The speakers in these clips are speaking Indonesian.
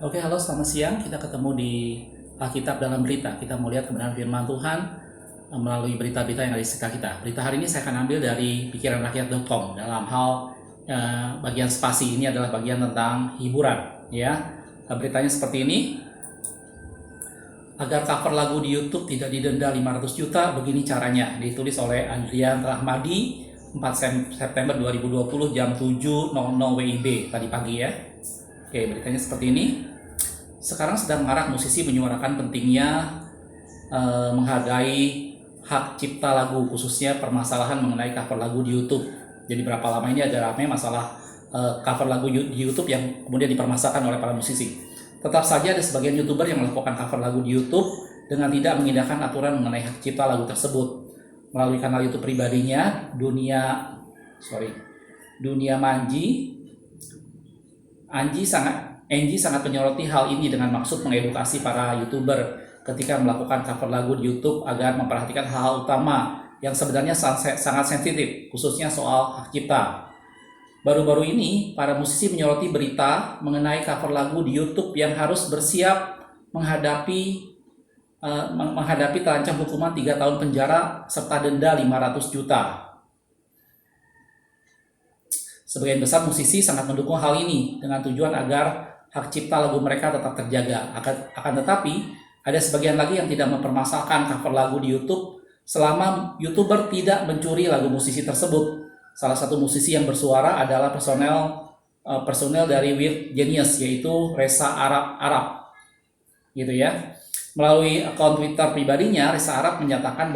Oke, halo selamat siang. Kita ketemu di Alkitab dalam berita. Kita mau lihat kebenaran firman Tuhan melalui berita-berita yang ada di sekitar kita. Berita hari ini saya akan ambil dari pikiranrakyat.com dalam hal bagian spasi. Ini adalah bagian tentang hiburan, ya. Beritanya seperti ini. Agar cover lagu di YouTube tidak didenda 500 juta, begini caranya. Ditulis oleh Adrian Rahmadi, 4 September 2020 jam 7.00 WIB tadi pagi, ya. Oke, beritanya seperti ini. Sekarang sedang marak musisi menyuarakan pentingnya menghargai hak cipta lagu, khususnya permasalahan mengenai cover lagu di YouTube. Jadi berapa lama ini ada ramai masalah cover lagu di YouTube yang kemudian dipermasalahkan oleh para musisi. Tetap saja ada sebagian YouTuber yang melakukan cover lagu di YouTube dengan tidak mengindahkan aturan mengenai hak cipta lagu tersebut. Melalui kanal YouTube pribadinya, Dunia Manji, Angie sangat menyoroti hal ini dengan maksud mengedukasi para YouTuber ketika melakukan cover lagu di YouTube agar memperhatikan hal-hal utama yang sebenarnya sangat sensitif, khususnya soal hak cipta. Baru-baru ini, para musisi menyoroti berita mengenai cover lagu di YouTube yang harus bersiap menghadapi terancam hukuman 3 tahun penjara serta denda 500 juta. Sebagian besar musisi sangat mendukung hal ini dengan tujuan agar hak cipta lagu mereka tetap terjaga. Akan tetapi, ada sebagian lagi yang tidak mempermasalahkan cover lagu di YouTube selama YouTuber tidak mencuri lagu musisi tersebut. Salah satu musisi yang bersuara adalah personel dari Weird Genius, yaitu Reza Arab. Gitu ya. Melalui akun Twitter pribadinya, Reza Arab menyatakan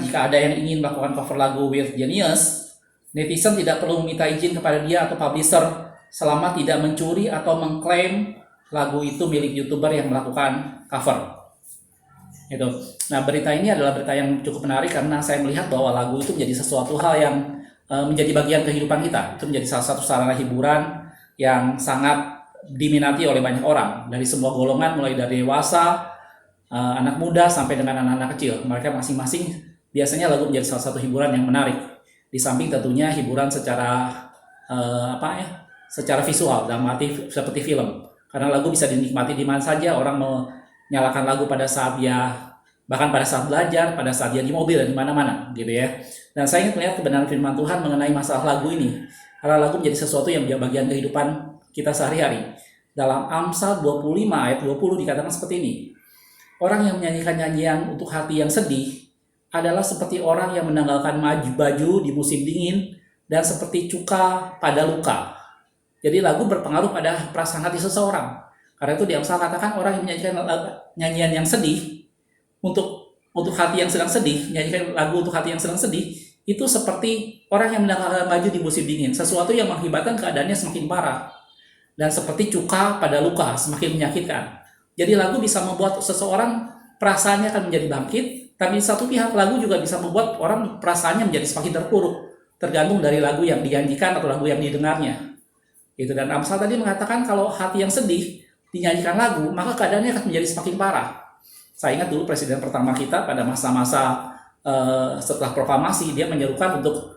jika ada yang ingin melakukan cover lagu Weird Genius, netizen tidak perlu meminta izin kepada dia atau publisher selama tidak mencuri atau mengklaim lagu itu milik YouTuber yang melakukan cover. Gitu. Nah, berita ini adalah berita yang cukup menarik karena saya melihat bahwa lagu itu menjadi sesuatu hal yang menjadi bagian kehidupan kita. Itu menjadi salah satu sarana hiburan yang sangat diminati oleh banyak orang dari semua golongan, mulai dari dewasa, anak muda sampai dengan anak-anak kecil. Mereka masing-masing biasanya lagu menjadi salah satu hiburan yang menarik. Di samping tentunya hiburan secara secara visual, dalam arti seperti film. Karena lagu bisa dinikmati di mana saja, orang menyalakan lagu pada saat bahkan pada saat belajar, pada saat dia di mobil dan di mana-mana, gitu ya. Dan saya ingin melihat kebenaran firman Tuhan mengenai masalah lagu ini. Karena lagu menjadi sesuatu yang menjadi bagian kehidupan kita sehari-hari. Dalam Amsal 25 ayat 20 dikatakan seperti ini. Orang yang menyanyikan nyanyian untuk hati yang sedih adalah seperti orang yang menanggalkan baju di musim dingin dan seperti cuka pada luka. Jadi lagu berpengaruh pada perasaan hati seseorang. Karena itu di Amsal katakan orang yang menyanyikan nyanyian yang sedih untuk hati yang sedang sedih, menyanyikan lagu untuk hati yang sedang sedih, itu seperti orang yang menanggalkan baju di musim dingin, sesuatu yang mengakibatkan keadaannya semakin parah dan seperti cuka pada luka, semakin menyakitkan. Jadi lagu bisa membuat seseorang perasaannya akan menjadi bangkit, tapi di satu pihak lagu juga bisa membuat orang perasaannya menjadi semakin terpuruk, tergantung dari lagu yang dinyanyikan atau lagu yang didengarnya. Gitu. Dan Amsal tadi mengatakan kalau hati yang sedih dinyanyikan lagu, maka keadaannya akan menjadi semakin parah. Saya ingat dulu presiden pertama kita pada masa-masa setelah proklamasi, dia menyerukan untuk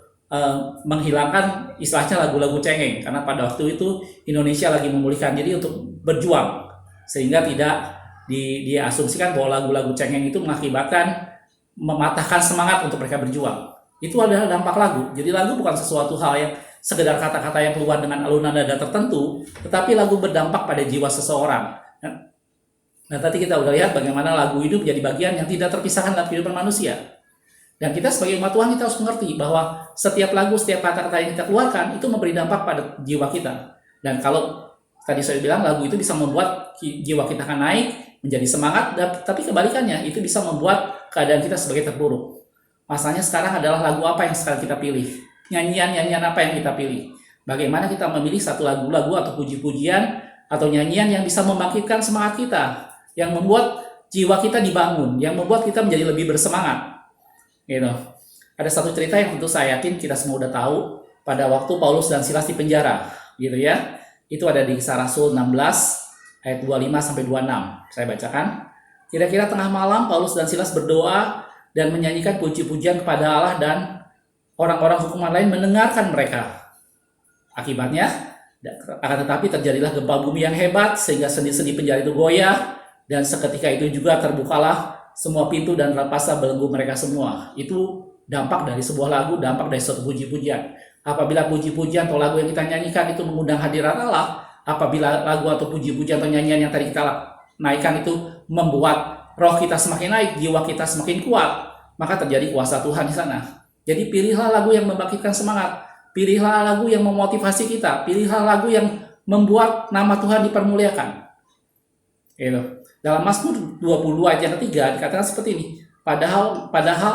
menghilangkan istilahnya lagu-lagu cengeng, karena pada waktu itu Indonesia lagi memulihkan diri untuk berjuang, sehingga tidak diasumsikan bahwa lagu-lagu cengeng itu mengakibatkan mematahkan semangat untuk mereka berjuang. Itu adalah dampak lagu. Jadi lagu bukan sesuatu hal yang sekedar kata-kata yang keluar dengan alunan nada tertentu, tetapi lagu berdampak pada jiwa seseorang. Nah, tadi kita udah lihat bagaimana lagu itu menjadi bagian yang tidak terpisahkan dalam kehidupan manusia. Dan kita sebagai umat Tuhan, kita harus mengerti bahwa setiap lagu, setiap kata-kata yang kita keluarkan itu memberi dampak pada jiwa kita. Dan kalau tadi saya bilang lagu itu bisa membuat jiwa kita akan naik, menjadi semangat, tapi kebalikannya itu bisa membuat keadaan kita sebagai terpuruk. Masalahnya sekarang adalah lagu apa yang sekarang kita pilih? Nyanyian apa yang kita pilih? Bagaimana kita memilih satu lagu-lagu atau puji-pujian atau nyanyian yang bisa membangkitkan semangat kita, yang membuat jiwa kita dibangun, yang membuat kita menjadi lebih bersemangat. Gitu. Ada satu cerita yang tentu saya yakin kita semua udah tahu pada waktu Paulus dan Silas di penjara, gitu ya. Itu ada di Kisah Rasul 16 ayat 25 sampai 26. Saya bacakan. Kira-kira tengah malam Paulus dan Silas berdoa dan menyanyikan puji-pujian kepada Allah, dan orang-orang hukuman lain mendengarkan mereka. Akibatnya, Akan tetapi terjadilah gempa bumi yang hebat sehingga sendi-sendi penjara itu goyah, dan seketika itu juga terbukalah semua pintu dan lepaslah belenggu mereka semua. Itu dampak dari sebuah lagu, dampak dari suatu puji-pujian. Apabila puji-pujian atau lagu yang kita nyanyikan itu mengundang hadirat Allah, apabila lagu atau puji-pujian atau nyanyian yang tadi kita naikkan itu membuat roh kita semakin naik, jiwa kita semakin kuat, maka terjadi kuasa Tuhan di sana. Jadi pilihlah lagu yang membangkitkan semangat, pilihlah lagu yang memotivasi kita, pilihlah lagu yang membuat nama Tuhan dipermuliakan. Gitu. Dalam Mazmur 22 ayat yang ketiga dikatakan seperti ini, padahal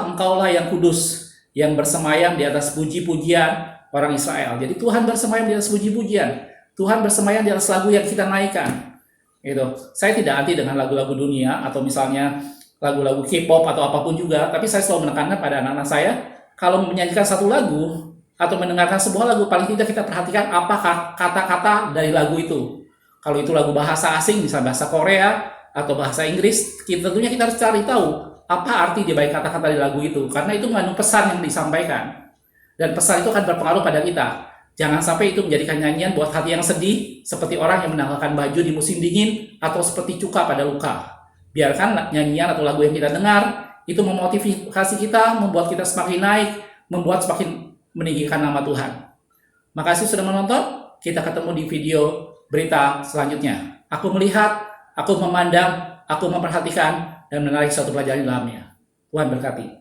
engkaulah yang kudus, yang bersemayam di atas puji-pujian orang Israel. Jadi Tuhan bersemayam di atas puji-pujian, Tuhan bersemayam di atas lagu yang kita naikkan. Gitu. Saya tidak anti dengan lagu-lagu dunia atau misalnya lagu-lagu K-pop atau apapun juga, tapi saya selalu menekankan pada anak-anak saya, kalau menyanyikan satu lagu atau mendengarkan sebuah lagu, paling tidak kita perhatikan apa kata-kata dari lagu itu. Kalau itu lagu bahasa asing, misalnya bahasa Korea atau bahasa Inggris, tentunya kita harus cari tahu apa arti di balik kata-kata di lagu itu, karena itu mengandung pesan yang disampaikan, dan pesan itu akan berpengaruh pada kita. Jangan sampai itu menjadikan nyanyian buat hati yang sedih, seperti orang yang menanggalkan baju di musim dingin, atau seperti cuka pada luka. Biarkan nyanyian atau lagu yang kita dengar itu memotivasi kita, membuat kita semakin naik, membuat semakin meninggikan nama Tuhan. Makasih sudah menonton. Kita ketemu di video berita selanjutnya. Aku melihat, aku memandang, aku memperhatikan, dan menarik suatu pelajaran di dalamnya. Tuhan berkati.